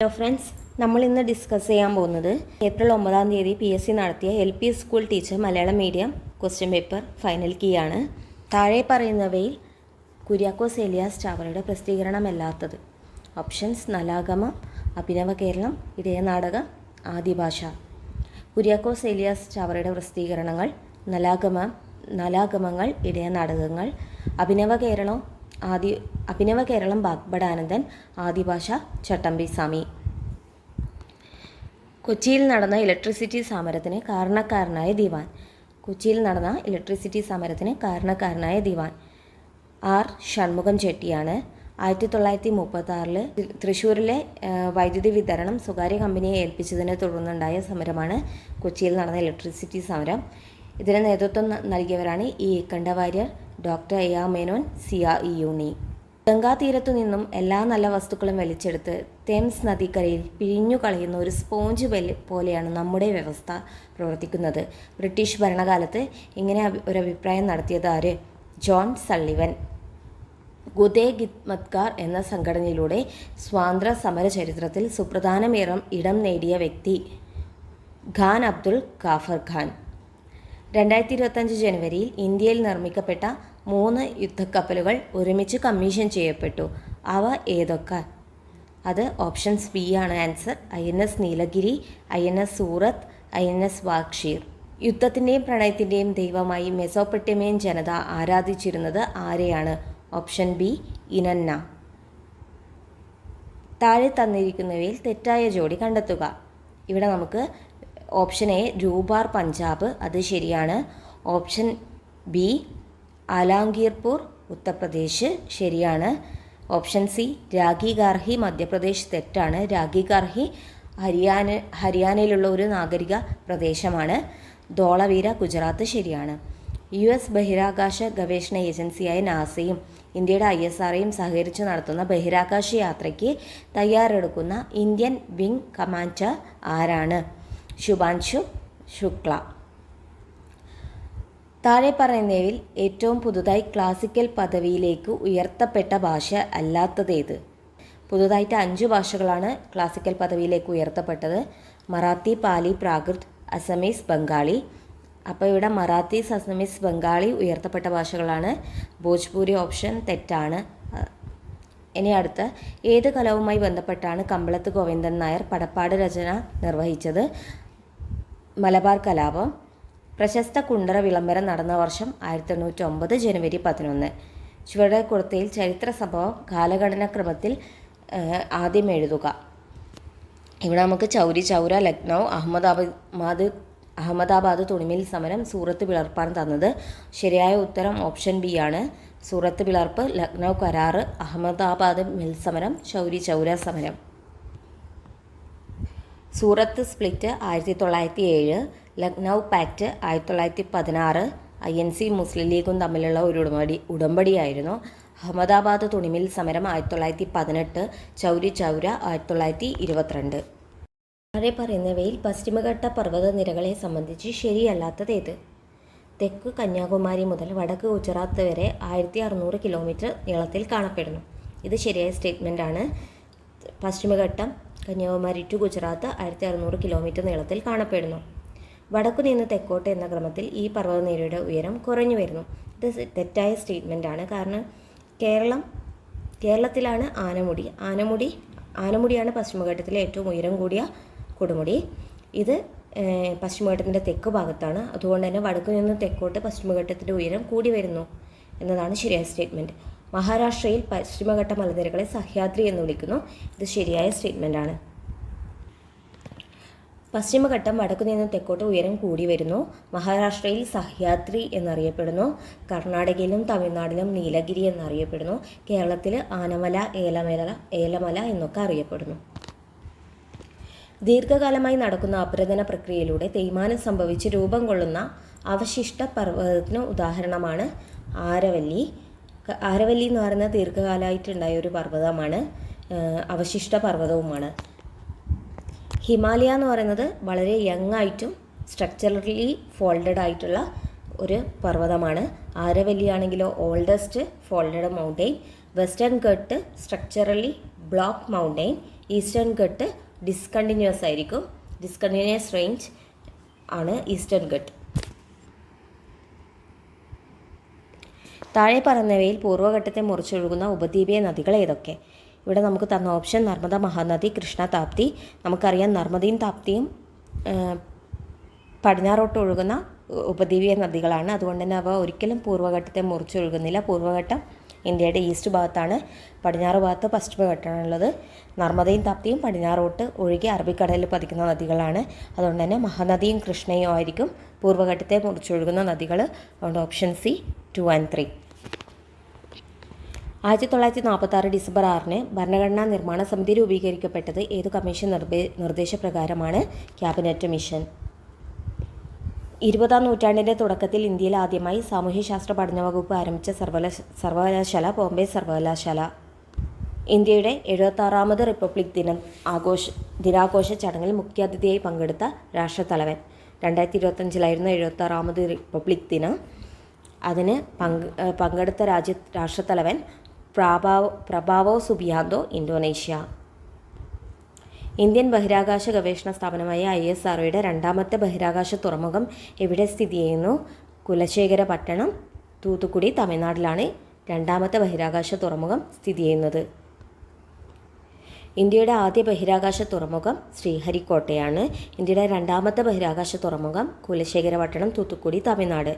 Hello friends, നമ്മൾ ഇന്ന് discuss ചെയ്യാൻ പോകുന്നത് ഏപ്രിൽ 9 PSC നടത്തിയ LP school teacher Malayalam medium question paper final key ആണ്. താഴെ പറയുന്നവയിൽ കുര്യാക്കോസ് ഏലിയാസ് ചാവറയുടെ പ്രസിദ്ധീകരണമല്ലാത്തത്. ഓപ്ഷൻസ്: നലാഗമം, അഭിനവ കേരളം, ഇടയനാടകം, ആദിഭാഷ. കുര്യാക്കോസ് ഏലിയാസ് ചാവറയുടെ പ്രസിദ്ധീകരണങ്ങൾ: നലാഗമങ്ങൾ, ഇടയനാടകങ്ങൾ, അഭിനവ കേരളം ബാഗ്ഭടാനന്ദൻ, ആദിഭാഷ ചട്ടമ്പി സ്വാമി. കൊച്ചിയിൽ നടന്ന ഇലക്ട്രിസിറ്റി സമരത്തിന് കാരണക്കാരനായ ദിവാൻ ആർ ഷൺമുഖം ചെട്ടിയാണ്. 1936 തൃശ്ശൂരിലെ വൈദ്യുതി വിതരണം സ്വകാര്യ കമ്പനിയെ ഏൽപ്പിച്ചതിനെ തുടർന്നുണ്ടായ സമരമാണ് കൊച്ചിയിൽ നടന്ന ഇലക്ട്രിസിറ്റി സമരം. ഇതിന് നേതൃത്വം നൽകിയവരാണ് E Kanthavariar, doctor A.R. Menon, C.R.E. യൂണി. ഗംഗാതീരത്തു നിന്നും എല്ലാ നല്ല വസ്തുക്കളും വലിച്ചെടുത്ത് തേംസ് നദിക്കരയിൽ പിഴിഞ്ഞു കളയുന്ന ഒരു സ്പോഞ്ച് പോലെയാണ് നമ്മുടെ വ്യവസ്ഥ പ്രവർത്തിക്കുന്നത്. ബ്രിട്ടീഷ് ഭരണകാലത്ത് ഇങ്ങനെ ഒരു അഭിപ്രായം നടത്തിയത് ആര്? John Sullivan. ഗുദേ ഖിദ്മത്ഗാർ എന്ന സംഘടനയിലൂടെ സ്വാതന്ത്ര്യ സമര ചരിത്രത്തിൽ സുപ്രധാനമേറെ ഇടം നേടിയ വ്യക്തി ഖാൻ അബ്ദുൽ ഗാഫർ ഖാൻ. 2025 ജനുവരിയിൽ ഇന്ത്യയിൽ നിർമ്മിക്കപ്പെട്ട 3 യുദ്ധക്കപ്പലുകൾ ഒരുമിച്ച് കമ്മീഷൻ ചെയ്യപ്പെട്ടു. അവ ഏതൊക്കെ? അത് ഓപ്ഷൻസ് ബി ആണ് answer. INS Nilgiri, INS Surat, INS Vaghsheer. യുദ്ധത്തിൻ്റെയും പ്രണയത്തിൻ്റെയും ദൈവമായി മെസോപ്പൊട്ടേമിയൻ ജനത ആരാധിച്ചിരുന്നത് ആരെയാണ്? Option B Inanna. താഴെ തന്നിരിക്കുന്നവയിൽ തെറ്റായ ജോഡി കണ്ടെത്തുക. ഇവിടെ നമുക്ക് ഓപ്ഷൻ എ രൂപാർ പഞ്ചാബ്, അത് ശരിയാണ്. ഓപ്ഷൻ ബി ആലാംഗീർപൂർ ഉത്തർപ്രദേശ്, ശരിയാണ്. ഓപ്ഷൻ സി രാഖി ഗാർഹി മധ്യപ്രദേശ്, തെറ്റാണ്. രാഖി ഗാർഹി ഹരിയാനയിലുള്ള ഒരു നാഗരിക പ്രദേശമാണ്. ധോളവീര ഗുജറാത്ത്, ശരിയാണ്. US ബഹിരാകാശ ഗവേഷണ ഏജൻസിയായ നാസയും ഇന്ത്യയുടെ ISROയും സഹകരിച്ച് നടത്തുന്ന ബഹിരാകാശ യാത്രയ്ക്ക് തയ്യാറെടുക്കുന്ന ഇന്ത്യൻ വിംഗ് കമാൻഡർ ആരാണ്? ശുഭാൻശു ശുക്ല. താഴെ പറയുന്നവയിൽ ഏറ്റവും പുതുതായി ക്ലാസിക്കൽ പദവിയിലേക്ക് ഉയർത്തപ്പെട്ട ഭാഷ അല്ലാത്തതേത്? പുതുതായിട്ട് 5 ഭാഷകളാണ് ക്ലാസിക്കൽ പദവിയിലേക്ക് ഉയർത്തപ്പെട്ടത്. മറാത്തി, പാലി, പ്രാകൃത്, അസമീസ്, ബംഗാളി. അപ്പോൾ ഇവിടെ മറാത്തി, അസമീസ്, ബംഗാളി ഉയർത്തപ്പെട്ട ഭാഷകളാണ്. ഭോജ്പൂരി ഓപ്ഷൻ തെറ്റാണ്. ഇനി അടുത്ത ഏത് കലവുമായി ബന്ധപ്പെട്ടാണ് കമ്പളത്ത് ഗോവിന്ദൻ നായർ പടപ്പാട് രചന നിർവഹിച്ചത്? മലബാർ കലാപം. പ്രശസ്ത കുണ്ടറ വിളംബരം നടന്ന വർഷം 1809 ജനുവരി 11. ചുവടെ കൊടുത്തയിൽ ചരിത്ര സംഭവം കാലഘടനാക്രമത്തിൽ ആദ്യം എഴുതുക. ഇവിടെ നമുക്ക് ചൗരി ചൗര, ലക്നൗ, അഹമ്മദാബാദ് തുണിമിൽ സമരം, സൂറത്ത് പിളർപ്പാണ് തന്നത്. ശരിയായ ഉത്തരം ഓപ്ഷൻ ബി ആണ്. സൂറത്ത് പിളർപ്പ്, ലക്നൗ കരാറ്, അഹമ്മദാബാദ് മിൽ സമരം, ചൗരി ചൗര സമരം. സൂറത്ത് സ്പ്ലിറ്റ് 1907, ലക്നൗ പാക്റ്റ് 1916, INC മുസ്ലിം ലീഗും തമ്മിലുള്ള ഒരു ഉടമ്പടിയായിരുന്നു. അഹമ്മദാബാദ് തുണിമിൽ സമരം 1918, ചൗരി ചൗര 1922. താഴെ പറയുന്നവയിൽ പശ്ചിമഘട്ട പർവ്വതനിരകളെ സംബന്ധിച്ച് ശരിയല്ലാത്തതേത്? തെക്ക് കന്യാകുമാരി മുതൽ വടക്ക് ഗുജറാത്ത് വരെ 1600 കിലോമീറ്റർ നീളത്തിൽ കാണപ്പെടുന്നു. ഇത് ശരിയായ സ്റ്റേറ്റ്മെൻ്റ് ആണ്. പശ്ചിമഘട്ടം കന്യാകുമാരി ടു ഗുജറാത്ത് 1600 കിലോമീറ്റർ നീളത്തിൽ കാണപ്പെടുന്നു. വടക്കു നിന്ന് തെക്കോട്ട് എന്ന ക്രമത്തിൽ ഈ പർവ്വതനിരയുടെ ഉയരം കുറഞ്ഞു വരുന്നു. ഇത് തെറ്റായ സ്റ്റേറ്റ്മെൻ്റ് ആണ്. കാരണം കേരളത്തിലാണ് ആനമുടിയാണ് പശ്ചിമഘട്ടത്തിലെ ഏറ്റവും ഉയരം കൂടിയ കൊടുമുടി. ഇത് പശ്ചിമഘട്ടത്തിൻ്റെ തെക്ക് ഭാഗത്താണ്. അതുകൊണ്ട് തന്നെ വടക്കു നിന്ന് തെക്കോട്ട് പശ്ചിമഘട്ടത്തിൻ്റെ ഉയരം കൂടി വരുന്നു എന്നതാണ് ശരിയായ സ്റ്റേറ്റ്മെൻറ്റ്. മഹാരാഷ്ട്രയിൽ പശ്ചിമഘട്ട മലനിരകളെ സഹ്യാദ്രി എന്ന് വിളിക്കുന്നു. ഇത് ശരിയായ സ്റ്റേറ്റ്മെൻ്റ് ആണ്. പശ്ചിമഘട്ടം വടക്കു നിന്ന് തെക്കോട്ട് ഉയരം കൂടി വരുന്നു. മഹാരാഷ്ട്രയിൽ സഹ്യാദ്രി എന്നറിയപ്പെടുന്നു. കർണാടകയിലും തമിഴ്നാട്ടിലും നീലഗിരി എന്നറിയപ്പെടുന്നു. കേരളത്തിൽ ആനമല, ഏലമല എന്നൊക്കെ അറിയപ്പെടുന്നു. ദീർഘകാലമായി നടക്കുന്ന അപരദന പ്രക്രിയയിലൂടെ തേയ്മാനം സംഭവിച്ച് രൂപം കൊള്ളുന്ന അവശിഷ്ട പർവ്വതത്തിന് ഉദാഹരണമാണ് ആരവല്ലി. ആരവല്ലി എന്ന് പറയുന്നത് ദീർഘകാലമായിട്ടുണ്ടായ ഒരു പർവ്വതമാണ്. അവശിഷ്ട പർവ്വതവുമാണ്. ഹിമാലയ എന്ന് പറയുന്നത് വളരെ യങ് ആയിട്ടും സ്ട്രക്ചറലി ഫോൾഡഡ് ആയിട്ടുള്ള ഒരു പർവ്വതമാണ്. ആരവല്ലി ആണെങ്കിലോ oldest folded mountain. Western Ghat structurally block mountain. Eastern Ghat discontinuous ആയിരിക്കും. ഡിസ്കണ്ടിന്യൂസ് റേഞ്ച് ആണ് ഈസ്റ്റേൺ ഘട്ട്. താഴെ പറയുന്നവയിൽ പൂർവ്വഘട്ടത്തെ മുറിച്ചൊഴുകുന്ന ഉപദ്വീപീയ നദികൾ ഏതൊക്കെ? ഇവിടെ നമുക്ക് തന്ന ഓപ്ഷൻ നർമ്മദ, മഹാനദി, കൃഷ്ണ, താപ്തി. നമുക്കറിയാം നർമ്മദയും താപ്തിയും പടിഞ്ഞാറോട്ട് ഒഴുകുന്ന ഉപദ്വീപീയ നദികളാണ്. അതുകൊണ്ട് തന്നെ അവ ഒരിക്കലും പൂർവ്വഘട്ടത്തെ മുറിച്ചൊഴുകുന്നില്ല. പൂർവ്വഘട്ടം ഇന്ത്യയുടെ ഈസ്റ്റ് ഭാഗത്താണ്, പടിഞ്ഞാറ് ഭാഗത്ത് പശ്ചിമഘട്ടമാണുള്ളത്. നർമ്മദയും താപ്തിയും പടിഞ്ഞാറോട്ട് ഒഴുകി അറബിക്കടലിൽ പതിക്കുന്ന നദികളാണ്. അതുകൊണ്ട് തന്നെ മഹാനദിയും കൃഷ്ണയും ആയിരിക്കും പൂർവ്വഘട്ടത്തെ മുറിച്ചൊഴുകുന്ന നദികൾ. അതുകൊണ്ട് ഓപ്ഷൻ സി 2 and 3. 1946 ഡിസംബർ 6 ഭരണഘടനാ നിർമ്മാണ സമിതി രൂപീകരിക്കപ്പെട്ടത് ഏത് കമ്മീഷൻ നിർദ്ദേശപ്രകാരമാണ്? Cabinet mission. 20-ാം നൂറ്റാണ്ടിൻ്റെ തുടക്കത്തിൽ ഇന്ത്യയിൽ ആദ്യമായി സാമൂഹ്യശാസ്ത്ര പഠന വകുപ്പ് ആരംഭിച്ച സർവകലാശാല ബോംബെ സർവകലാശാല. ഇന്ത്യയുടെ 76ാമത് റിപ്പബ്ലിക് ദിനാഘോഷ ചടങ്ങിൽ മുഖ്യാതിഥിയായി പങ്കെടുത്ത രാഷ്ട്രത്തലവൻ. 2025 76ാമത് റിപ്പബ്ലിക് ദിനം. അതിന് പങ്കെടുത്ത രാഷ്ട്രത്തലവൻ പ്രഭാവോ സുബിയാന്തോ, ഇന്തോനേഷ്യ. ഇന്ത്യൻ ബഹിരാകാശ ഗവേഷണ സ്ഥാപനമായ ISROയുടെ രണ്ടാമത്തെ ബഹിരാകാശ തുറമുഖം എവിടെ സ്ഥിതി ചെയ്യുന്നു? കുലശേഖരപട്ടണം, തൂത്തുക്കുടി, തമിഴ്നാട്ടിലാണ് രണ്ടാമത്തെ ബഹിരാകാശ തുറമുഖം സ്ഥിതി ചെയ്യുന്നത്. ഇന്ത്യയുടെ ആദ്യ ബഹിരാകാശ തുറമുഖം ശ്രീഹരിക്കോട്ടയാണ്. ഇന്ത്യയുടെ രണ്ടാമത്തെ ബഹിരാകാശ തുറമുഖം കുലശേഖരപട്ടണം, തൂത്തുക്കുടി, തമിഴ്നാട്.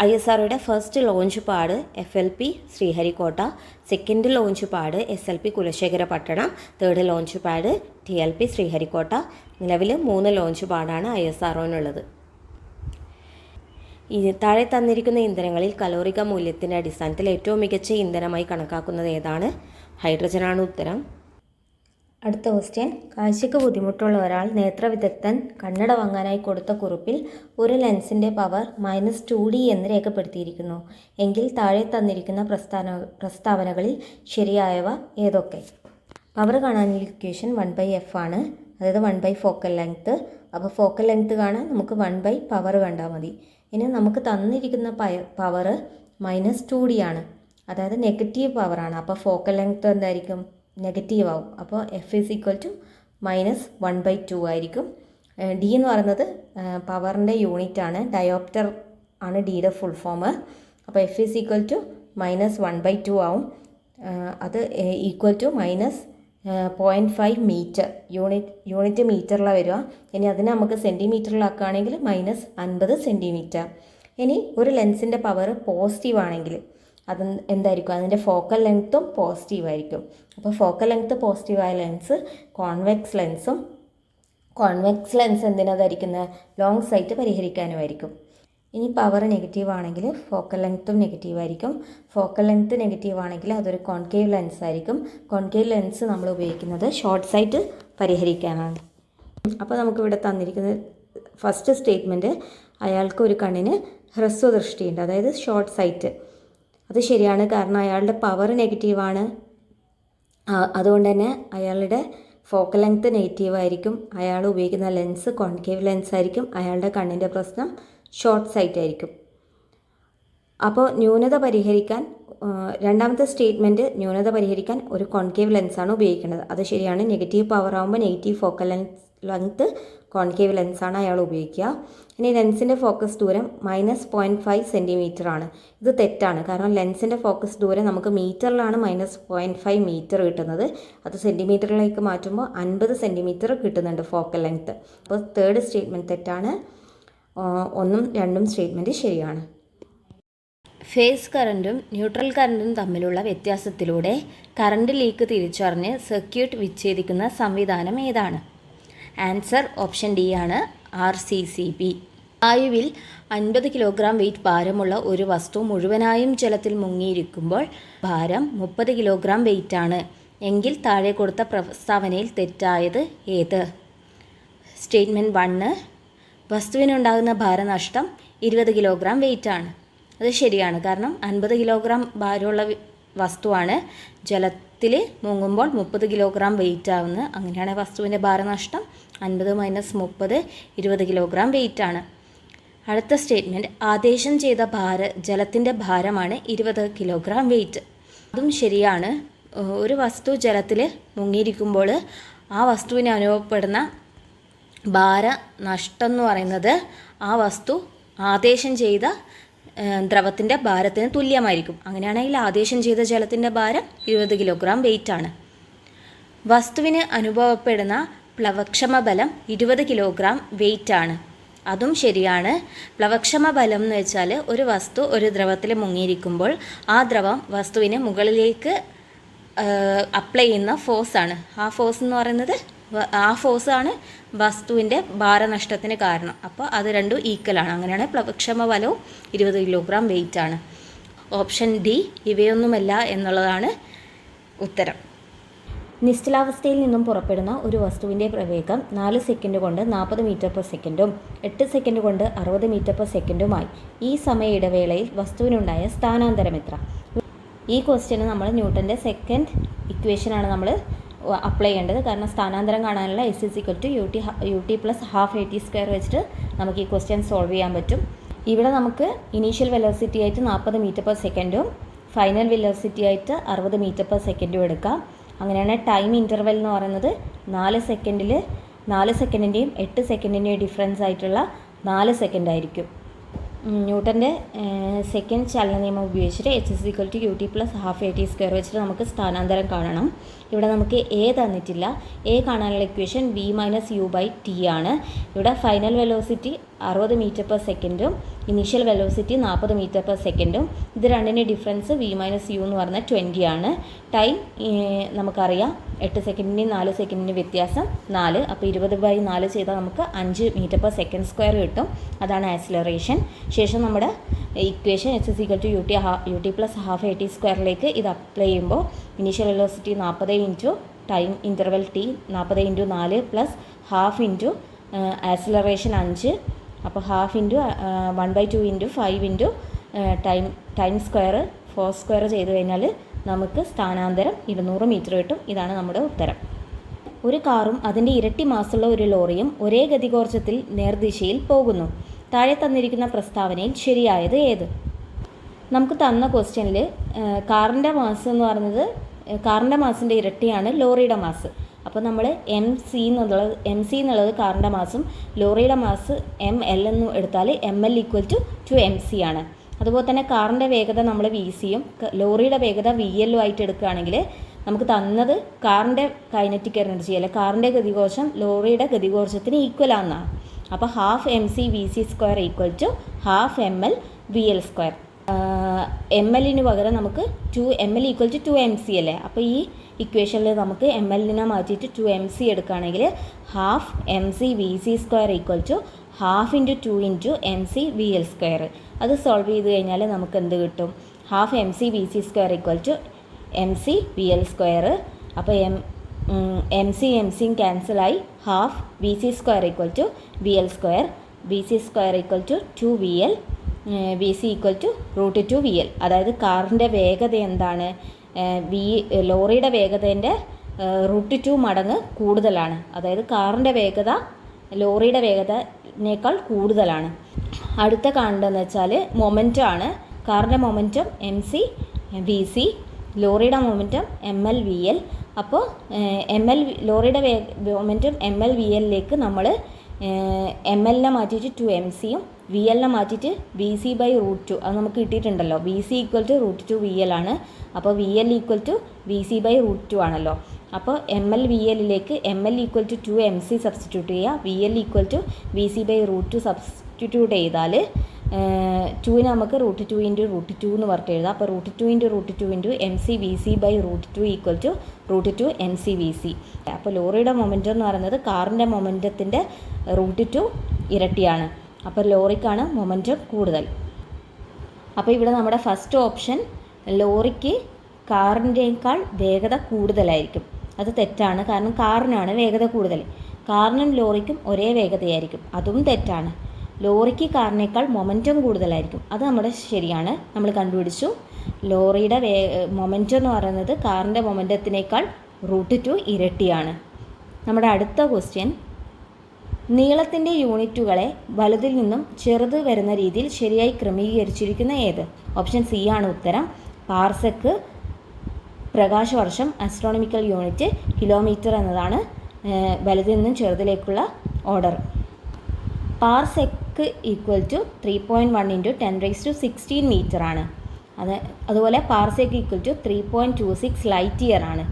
ISROയുടെ first launch pad FLP Sriharikota, second launch pad SLP Kulasekarapattinam, third launch pad TLP Sriharikota. നിലവിൽ 3 ലോഞ്ച് പാഡാണ് ISROനുള്ളത്. താഴെ തന്നിരിക്കുന്ന ഇന്ധനങ്ങളിൽ കലോറിക മൂല്യത്തിൻ്റെ അടിസ്ഥാനത്തിൽ ഏറ്റവും മികച്ച ഇന്ധനമായി കണക്കാക്കുന്നത് ഏതാണ്? ഹൈഡ്രജനാണ് ഉത്തരം. അടുത്ത ക്വസ്റ്റ്യൻ. കാഴ്ചയ്ക്ക് ബുദ്ധിമുട്ടുള്ള ഒരാൾ നേത്രവിദഗ്ധൻ കണ്ണട വാങ്ങാനായി കൊടുത്ത കുറിപ്പിൽ ഒരു ലെൻസിൻ്റെ പവർ -2D എന്ന് രേഖപ്പെടുത്തിയിരിക്കുന്നു. എങ്കിൽ താഴെ തന്നിരിക്കുന്ന പ്രസ്താവനകളിൽ ശരിയായവ ഏതൊക്കെ? പവർ കാണാനുള്ള ഇക്വേഷൻ 1/f ആണ്, അതായത് 1/, ഫോക്കൽ ലെങ്ത്ത്. അപ്പോൾ ഫോക്കൽ ലെങ്ത്ത് കാണാൻ നമുക്ക് 1/, പവർ കണ്ടാൽ മതി. ഇനി നമുക്ക് തന്നിരിക്കുന്ന പവർ -2D ആണ്, അതായത് നെഗറ്റീവ് പവറാണ്. അപ്പോൾ ഫോക്കൽ ലെങ്ത്ത് എന്തായിരിക്കും? നെഗറ്റീവ് ആവും. അപ്പോൾ F = -1/2 ആയിരിക്കും. D എന്ന് പറയുന്നത് പവറിൻ്റെ യൂണിറ്റാണ്, ഡയോപ്റ്റർ ആണ് ഡിയുടെ ഫുൾ ഫോം. അപ്പോൾ F = -1/2 ആവും. അത് -0.5 മീറ്റർ, യൂണിറ്റ് മീറ്ററിലാണ് വരിക. ഇനി അതിനെ നമുക്ക് സെൻറ്റിമീറ്ററിലാക്കുകയാണെങ്കിൽ -50 സെൻറ്റിമീറ്റർ. ഇനി ഒരു ലെൻസിൻ്റെ പവർ പോസിറ്റീവ് ആണെങ്കിൽ അത് എന്തായിരിക്കും? അതിൻ്റെ ഫോക്കൽ ലെങ്ത്തും പോസിറ്റീവ് ആയിരിക്കും. അപ്പോൾ ഫോക്കൽ ലെങ്ത്ത് പോസിറ്റീവായ ലെൻസ് കോൺവെക്സ് ലെൻസും. കോൺവെക്സ് ലെൻസ് എന്തിനാ ധരിക്കുന്നത്? ലോങ് സൈറ്റ് പരിഹരിക്കാനുമായിരിക്കും. ഇനി പവർ നെഗറ്റീവ് ആണെങ്കിൽ ഫോക്കൽ ലെങ്ത്തും നെഗറ്റീവ് ആയിരിക്കും. ഫോക്കൽ ലെങ്ത്ത് നെഗറ്റീവ് ആണെങ്കിൽ അതൊരു കോൺകേവ് ലെൻസ് ആയിരിക്കും. കോൺകേവ് ലെൻസ് നമ്മൾ ഉപയോഗിക്കുന്നത് ഷോർട്ട് സൈറ്റ് പരിഹരിക്കാനാണ്. അപ്പോൾ നമുക്കിവിടെ തന്നിരിക്കുന്ന ഫസ്റ്റ് സ്റ്റേറ്റ്മെൻറ്റ്, അയാൾക്ക് ഒരു കണ്ണിന് ഹ്രസ്വദൃഷ്ടിയുണ്ട്, അതായത് ഷോർട്ട് സൈറ്റ്. അത് ശരിയാണ്, കാരണം അയാളുടെ പവർ നെഗറ്റീവാണ്. അതുകൊണ്ട് തന്നെ അയാളുടെ ഫോക്കൽ ലെങ്ത്ത് നെഗറ്റീവ് ആയിരിക്കും. അയാൾ ഉപയോഗിക്കുന്ന ലെൻസ് കോൺകേവ് ലെൻസ് ആയിരിക്കും. അയാളുടെ കണ്ണിൻ്റെ പ്രശ്നം ഷോർട്ട് സൈറ്റ് ആയിരിക്കും. അപ്പോൾ ന്യൂനത പരിഹരിക്കാൻ, രണ്ടാമത്തെ സ്റ്റേറ്റ്മെൻറ്റ്, ന്യൂനത പരിഹരിക്കാൻ ഒരു കോൺകേവ് ലെൻസാണ് ഉപയോഗിക്കേണ്ടത്. അത് ശരിയാണ്. നെഗറ്റീവ് പവർ ആകുമ്പോൾ നെഗറ്റീവ് ഫോക്കൽ ലെങ്ത്ത് കോൺകേവ് ലെൻസാണ് അയാൾ ഉപയോഗിക്കുക. ഇനി ലെൻസിൻ്റെ ഫോക്കസ് ദൂരം -0.5 സെൻറ്റിമീറ്റർ ആണ്. ഇത് തെറ്റാണ്, കാരണം ലെൻസിൻ്റെ ഫോക്കസ് ദൂരം നമുക്ക് മീറ്ററിലാണ് -0.5 മീറ്റർ കിട്ടുന്നത്. അത് സെൻറ്റിമീറ്ററിലേക്ക് മാറ്റുമ്പോൾ 50 സെൻറ്റിമീറ്റർ കിട്ടുന്നുണ്ട് ഫോക്കൽ ലെങ്ത്ത്. അപ്പോൾ തേർഡ് സ്റ്റേറ്റ്മെൻറ്റ് തെറ്റാണ്. 1ഉം 2ഉം സ്റ്റേറ്റ്മെൻറ്റ് ശരിയാണ്. ഫേസ് കറൻറ്റും ന്യൂട്രൽ കറൻറ്റും തമ്മിലുള്ള വ്യത്യാസത്തിലൂടെ കറണ്ട് ലീക്ക് തിരിച്ചറിഞ്ഞ് സർക്യൂട്ട് വിച്ഛേദിക്കുന്ന സംവിധാനം ഏതാണ്? ആൻസർ ഓപ്ഷൻ ഡി ആണ്, RCCB. വായുവിൽ 50 കിലോഗ്രാം വെയിറ്റ് ഭാരമുള്ള ഒരു വസ്തു മുഴുവനായും ജലത്തിൽ മുങ്ങിയിരിക്കുമ്പോൾ ഭാരം 30 കിലോഗ്രാം വെയിറ്റാണ് എങ്കിൽ താഴെ കൊടുത്ത പ്രസ്താവനയിൽ തെറ്റായത് ഏത്? സ്റ്റേറ്റ്മെൻറ്റ് 1, വസ്തുവിനുണ്ടാകുന്ന ഭാരനഷ്ടം 20 കിലോഗ്രാം വെയിറ്റാണ്. അത് ശരിയാണ്, കാരണം 50 കിലോഗ്രാം ഭാരമുള്ള വസ്തുവാണ് ജലത്തിൽ മുങ്ങുമ്പോൾ 30 കിലോഗ്രാം വെയിറ്റ് ആവുന്നത്. അങ്ങനെയാണ് വസ്തുവിൻ്റെ ഭാരനഷ്ടം 50 - 30 20 കിലോഗ്രാം വെയിറ്റാണ്. അടുത്ത സ്റ്റേറ്റ്മെൻറ്റ്, ആദേശം ചെയ്ത ജലത്തിൻ്റെ ഭാരമാണ് 20 കിലോഗ്രാം വെയിറ്റ്. അതും ശരിയാണ്. ഒരു വസ്തു ജലത്തിൽ മുങ്ങിയിരിക്കുമ്പോൾ ആ വസ്തുവിന് അനുഭവപ്പെടുന്ന ഭാര നഷ്ടം എന്ന് പറയുന്നത് ആ വസ്തു ആദേശം ചെയ്ത ദ്രവത്തിൻ്റെ ഭാരത്തിന് തുല്യമായിരിക്കും. അങ്ങനെയാണെങ്കിൽ ആദേശം ചെയ്ത ജലത്തിൻ്റെ ഭാരം 20 കിലോഗ്രാം വെയിറ്റാണ്. വസ്തുവിന് അനുഭവപ്പെടുന്ന പ്ലവക്ഷമ ബലം 20 കിലോഗ്രാം വെയിറ്റാണ്. അതും ശരിയാണ്. പ്ലവക്ഷമ ബലം എന്ന് വെച്ചാൽ ഒരു വസ്തു ഒരു ദ്രവത്തിൽ മുങ്ങിയിരിക്കുമ്പോൾ ആ ദ്രവം വസ്തുവിന് മുകളിലേക്ക് അപ്ലൈ ചെയ്യുന്ന ഫോഴ്സാണ്. ആ ഫോഴ്സ് എന്ന് പറയുന്നത് ആ ഫോഴ്സാണ് വസ്തുവിൻ്റെ ഭാരനഷ്ടത്തിന് കാരണം. അപ്പോൾ അത് രണ്ടും ഈക്വലാണ്. അങ്ങനെയാണ് പ്ലവക്ഷമ ബലവും 20 കിലോഗ്രാം വെയിറ്റാണ്. ഓപ്ഷൻ ഡി ഇവയൊന്നുമല്ല എന്നുള്ളതാണ് ഉത്തരം. നിശ്ചലാവസ്ഥയിൽ നിന്നും പുറപ്പെടുന്ന ഒരു വസ്തുവിൻ്റെ പ്രവേഗം 4 സെക്കൻഡ് കൊണ്ട് 40 മീറ്റർ പെർ സെക്കൻഡും 8 സെക്കൻഡ് കൊണ്ട് 60 മീറ്റർ പെർ സെക്കൻഡുമായി. ഈ സമയ ഇടവേളയിൽ വസ്തുവിനുണ്ടായ സ്ഥാനാന്തരം എത്ര? ഈ ക്വസ്റ്റ്യന് നമ്മൾ ന്യൂട്ടൻ്റെ സെക്കൻഡ് ഇക്വേഷനാണ് നമ്മൾ അപ്ലൈ ചെയ്യേണ്ടത്. കാരണം സ്ഥാനാന്തരം കാണാനുള്ള S=ut പ്ലസ് ഹാഫ് at² വെച്ചിട്ട് നമുക്ക് ഈ ക്വസ്റ്റ്യൻ സോൾവ് ചെയ്യാൻ പറ്റും. ഇവിടെ നമുക്ക് ഇനീഷ്യൽ വെലോസിറ്റി ആയിട്ട് 40 മീറ്റർ പെർ സെക്കൻഡും ഫൈനൽ വെലോസിറ്റി ആയിട്ട് 60 മീറ്റർ പെർ സെക്കൻഡും എടുക്കാം. അങ്ങനെയാണ് ടൈം ഇൻ്റർവെൽ എന്ന് പറയുന്നത് 4 സെക്കൻഡിൻ്റെയും 8 സെക്കൻഡിൻ്റെയും ഡിഫറൻസ് ആയിട്ടുള്ള 4 സെക്കൻഡ് ആയിരിക്കും. ന്യൂട്ടൻ്റെ സെക്കൻഡ് ചലന നിയമം ഉപയോഗിച്ചിട്ട് H=ut പ്ലസ് ഹാഫ് at² വെച്ചിട്ട് നമുക്ക് സ്ഥാനാന്തരം കാണണം. ഇവിടെ നമുക്ക് എ തന്നിട്ടില്ല. എ കാണാനുള്ള ഇക്വേഷൻ v-u/t ആണ്. ഇവിടെ ഫൈനൽ വെലോസിറ്റി 60 മീറ്റർ പെർ സെക്കൻഡും ഇനീഷ്യൽ വെലോസിറ്റി 40 മീറ്റർ പെർ സെക്കൻഡും. ഇത് രണ്ടിൻ്റെ ഡിഫറൻസ് v-u എന്ന് പറഞ്ഞാൽ 20 ആണ്. ടൈം നമുക്കറിയാം 8 സെക്കൻഡിൻ്റെയും 4 സെക്കൻഡിൻ്റെയും വ്യത്യാസം 4. അപ്പോൾ 20/4 ചെയ്താൽ നമുക്ക് 5 മീറ്റർ പെർ സെക്കൻഡ് സ്ക്വയർ കിട്ടും. അതാണ് ആക്സിലറേഷൻ. ശേഷം നമ്മുടെ equation H=ut plus half at² ഇത് അപ്ലൈ ചെയ്യുമ്പോൾ initial velocity 40 into time interval t 40 into 4 plus half into acceleration 5. അപ്പോൾ half into 1/2 into 5 into time square 4² ചെയ്ത് കഴിഞ്ഞാൽ നമുക്ക് സ്ഥാനാന്തരം 200 മീറ്റർ കിട്ടും. ഇതാണ് നമ്മുടെ ഉത്തരം. ഒരു കാറും അതിൻ്റെ ഇരട്ടി മാസുള്ള ഒരു ലോറിയും ഒരേ ഗതികോർജ്ജത്തിൽ നേർദിശയിൽ പോകുന്നു. താഴെ തന്നിരിക്കുന്ന പ്രസ്താവനയിൽ ശരിയായത് ഏത്? നമുക്ക് തന്ന ക്വസ്റ്റ്യനിൽ കാറിൻ്റെ മാസ് എന്ന് പറയുന്നത് കാറിൻ്റെ മാസിൻ്റെ ഇരട്ടിയാണ് ലോറിയുടെ മാസ്. അപ്പോൾ നമ്മൾ എം സി എന്നുള്ളത് കാറിൻ്റെ മാസും ലോറിയുടെ മാസ് ML എന്ന് എടുത്താൽ ML=2mc ആണ്. അതുപോലെ തന്നെ കാറിൻ്റെ വേഗത നമ്മൾ VCയും ലോറിയുടെ വേഗത VL ആയിട്ട് എടുക്കുകയാണെങ്കിൽ നമുക്ക് തന്നത് കാറിൻ്റെ കൈനറ്റിക് എനർജി അല്ലെ കാറിൻ്റെ ഗതികോർജ്ജം ലോറിയുടെ ഗതികോർജ്ജത്തിന് ഈക്വൽ ആണെന്നാണ്. അപ്പോൾ ½ mc/v² = ½ ml VL². MLന് പകരം നമുക്ക് ML=2mc അല്ലേ. അപ്പോൾ ഈ ഇക്വേഷനിൽ നമുക്ക് MLനെ മാറ്റിയിട്ട് 2mc എടുക്കുകയാണെങ്കിൽ ½ mc/v² = ½ × 2 × mc/VL². അത് സോൾവ് ചെയ്ത് കഴിഞ്ഞാൽ നമുക്ക് എന്ത് കിട്ടും? ½ mc/v² = mc/VL². അപ്പോൾ mcയും ക്യാൻസലായി ½ vc² = VL². vc² = 2VL. VC = √2VL. അതായത് കാറിൻ്റെ വേഗത എന്താണ്? ലോറിയുടെ വേഗതേൻ്റെ √2 മടങ്ങ് കൂടുതലാണ്. അതായത് കാറിൻ്റെ വേഗത ലോറിയുടെ വേഗതയേക്കാൾ കൂടുതലാണ്. അടുത്ത കാണേണ്ടതെന്ന് വെച്ചാൽ മൊമെൻറ്റം ആണ്. കാറിൻ്റെ മൊമെൻറ്റം mc/vc, ലോറിയുടെ മൊമെൻറ്റം ML/VL. അപ്പോൾ ലോറിയുടെ മൊമെൻറ്റം ML/VLലേക്ക് നമ്മൾ MLനെ മാറ്റിയിട്ട് 2mcയും VLനെ മാറ്റിയിട്ട് VC/√2 അത് നമുക്ക് കിട്ടിയിട്ടുണ്ടല്ലോ. VC = √2VL ആണ്. അപ്പോൾ VL = VC/√2 ആണല്ലോ. അപ്പോൾ ML/VLലേക്ക് ML = 2mc സബ്സ്റ്റിറ്റ്യൂട്ട് ചെയ്യുക. VL = VC/√2 സബ്സ്റ്റിറ്റ്യൂട്ട് ചെയ്താൽ 2നെ നമുക്ക് √2 × √2 എന്ന് പറഞ്ഞിട്ട് എഴുതാം. അപ്പോൾ √2 × √2 × mc/VC/√2 = √2 mc/VC. അപ്പോൾ ലോറിയുടെ മൊമെൻറ്റം എന്ന് പറയുന്നത് കാറിൻ്റെ മൊമെൻറ്റത്തിൻ്റെ √2 ഇരട്ടിയാണ്. അപ്പോൾ ലോറിക്കാണ് മൊമെൻറ്റം കൂടുതൽ. അപ്പോൾ ഇവിടെ നമ്മുടെ ഫസ്റ്റ് ഓപ്ഷൻ ലോറിക്ക് കാറിൻ്റെക്കാൾ വേഗത കൂടുതലായിരിക്കും. അത് തെറ്റാണ്. കാരണം കാറിനാണ് വേഗത കൂടുതൽ. കാറിനും ലോറിക്കും ഒരേ വേഗതയായിരിക്കും. അതും തെറ്റാണ്. ലോറിക്ക് കാറിനേക്കാൾ മൊമെൻറ്റം കൂടുതലായിരിക്കും. അത് നമ്മുടെ ശരിയാണ്. നമ്മൾ കണ്ടുപിടിച്ചു. ലോറിയുടെ മൊമെൻറ്റം എന്ന് പറയുന്നത് കാറിൻ്റെ മൊമെൻറ്റത്തിനേക്കാൾ √2 ഇരട്ടിയാണ്. നമ്മുടെ അടുത്ത ക്വസ്റ്റ്യൻ, നീളത്തിൻ്റെ യൂണിറ്റുകളെ വലുതിൽ നിന്നും ചെറുത് വരുന്ന രീതിയിൽ ശരിയായി ക്രമീകരിച്ചിരിക്കുന്ന ഏത്? ഓപ്ഷൻ സി ആണ് ഉത്തരം. പാർസെക്ക്, പ്രകാശവർഷം ആസ്ട്രോണമിക്കൽ യൂണിറ്റ് കിലോമീറ്റർ എന്നതാണ് വലുതിൽ നിന്നും ചെറുതിലേക്കുള്ള order. Parsec equal to 3.1 × 10⁻16 metre ആണ്. അതുപോലെ parsec equal to 3.26 light year ആണ്.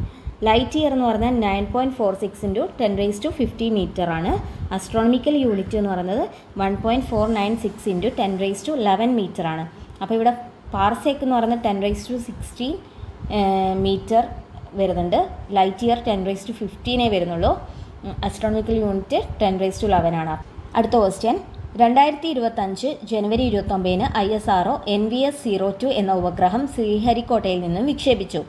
ലൈറ്റ് ഇയർ എന്ന് പറഞ്ഞാൽ 9.46 × 10⁻15 മീറ്റർ ആണ്. ആസ്ട്രോണമിക്കൽ യൂണിറ്റ് എന്ന് പറയുന്നത് 1.496 × 10⁻11 മീറ്റർ ആണ്. അപ്പോൾ ഇവിടെ പാർസെക്ക് എന്ന് പറയുന്നത് 10⁻16 മീറ്റർ വരുന്നുണ്ട്. ലൈറ്റ് ഇയർ 10⁻15 വരുന്നുള്ളൂ. ആസ്ട്രോണമിക്കൽ യൂണിറ്റ് 10⁻11 ആണ്. അടുത്ത ക്വസ്റ്റ്യൻ, 2025 ജനുവരി 29 ISRO NVS-02 എന്ന ഉപഗ്രഹം ശ്രീഹരിക്കോട്ടയിൽ നിന്നും വിക്ഷേപിച്ചു.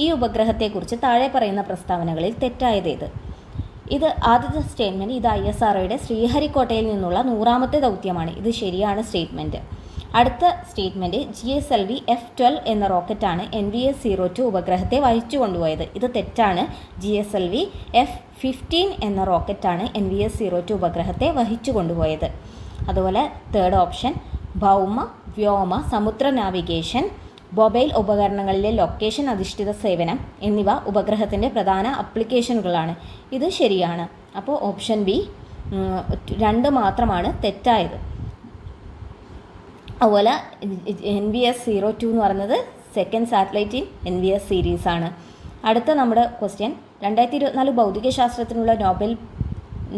ഈ ഉപഗ്രഹത്തെക്കുറിച്ച് താഴെ പറയുന്ന പ്രസ്താവനകളിൽ തെറ്റായതേത്? ഇത് ആദ്യത്തെ സ്റ്റേറ്റ്മെൻറ്റ്, ഇത് ISROയുടെ ശ്രീഹരിക്കോട്ടയിൽ നിന്നുള്ള 100ാമത്തെ ദൗത്യമാണ്. ഇത് ശരിയാണ് സ്റ്റേറ്റ്മെൻറ്റ്. അടുത്ത സ്റ്റേറ്റ്മെൻറ്റ്, GSLV F-12 എന്ന റോക്കറ്റാണ് NVS-02 ഉപഗ്രഹത്തെ വഹിച്ചു കൊണ്ടുപോയത്. ഇത് തെറ്റാണ്. GSLV F-15 എന്ന റോക്കറ്റാണ് NVS-02 ഉപഗ്രഹത്തെ വഹിച്ചു കൊണ്ടുപോയത്. അതുപോലെ തേർഡ് ഓപ്ഷൻ, ഭൗമ, വ്യോമ, സമുദ്ര നാവിഗേഷൻ, മൊബൈൽ ഉപകരണങ്ങളിലെ ലൊക്കേഷൻ അധിഷ്ഠിത സേവനം എന്നിവ ഉപഗ്രഹത്തിൻ്റെ പ്രധാന ആപ്ലിക്കേഷനുകളാണ്. ഇത് ശരിയാണ്. അപ്പോൾ ഓപ്ഷൻ ബി 2 മാത്രമാണ് തെറ്റായത്. അതുപോലെ NVS-02 എന്ന് പറയുന്നത് second satellite in NVS series ആണ്. അടുത്ത നമ്മുടെ ക്വസ്റ്റ്യൻ, 2024 ഭൗതികശാസ്ത്രത്തിനുള്ള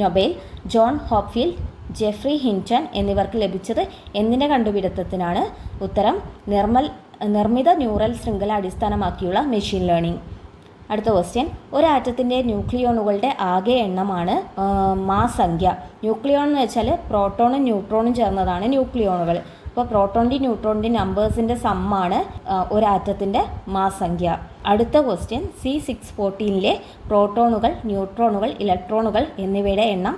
Nobel John Hopfield, Geoffrey Hinton എന്നിവർക്ക് ലഭിച്ചത് എന്തിൻ്റെ കണ്ടുപിടുത്തത്തിനാണ്? ഉത്തരം നിർമ്മിത ന്യൂറൽ ശൃംഖല അടിസ്ഥാനമാക്കിയുള്ള മെഷീൻ ലേണിംഗ്. അടുത്ത ക്വസ്റ്റ്യൻ, ഒരു ആറ്റത്തിൻ്റെ ന്യൂക്ലിയോണുകളുടെ ആകെ എണ്ണമാണ് മാസ് സംഖ്യ. ന്യൂക്ലിയോൺ എന്ന് വെച്ചാൽ പ്രോട്ടോണും ന്യൂട്രോണും ചേർന്നതാണ് ന്യൂക്ലിയോണുകൾ. അപ്പോൾ പ്രോട്ടോണിൻ്റെയും ന്യൂട്രോണിൻ്റെയും നമ്പേഴ്സിൻ്റെ സമ്മാണ് ഒരു ആറ്റത്തിൻ്റെ മാസ് സംഖ്യ. അടുത്ത ക്വസ്റ്റ്യൻ, C614 പ്രോട്ടോണുകൾ, ന്യൂട്രോണുകൾ, ഇലക്ട്രോണുകൾ എന്നിവയുടെ എണ്ണം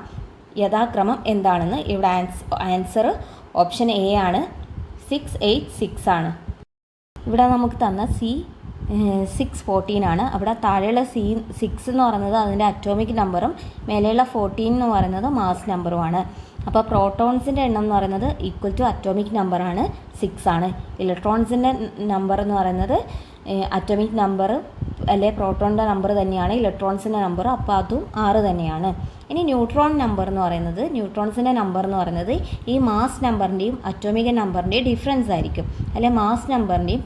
യഥാക്രമം എന്താണെന്ന്? ഇവിടെ ആൻസർ ഓപ്ഷൻ എ ആണ്, 686 ആണ്. ഇവിടെ നമുക്ക് തന്ന C614 ആണ്. അവിടെ താഴെയുള്ള C6 എന്ന് പറയുന്നത് അതിൻ്റെ അറ്റോമിക് നമ്പറും മേലെയുള്ള 14 എന്ന് പറയുന്നത് മാസ് നമ്പറുമാണ്. അപ്പോൾ പ്രോട്ടോൺസിൻ്റെ എണ്ണം എന്ന് പറയുന്നത് ഈക്വൽ ടു അറ്റോമിക് നമ്പറാണ്, 6 ആണ്. ഇലക്ട്രോൺസിൻ്റെ നമ്പർ എന്ന് പറയുന്നത് അറ്റോമിക് നമ്പർ അല്ലെ പ്രോട്ടോണിൻ്റെ നമ്പർ തന്നെയാണ് ഇലക്ട്രോൺസിൻ്റെ നമ്പർ, അപ്പോൾ അതും 6 തന്നെയാണ്. ഇനി ന്യൂട്രോൺസിൻ്റെ നമ്പർ എന്ന് പറയുന്നത് ഈ മാസ് നമ്പറിൻ്റെയും അറ്റോമിക് നമ്പറിൻ്റെയും ഡിഫറൻസ് ആയിരിക്കും. അല്ലെ മാസ് നമ്പറിൻ്റെയും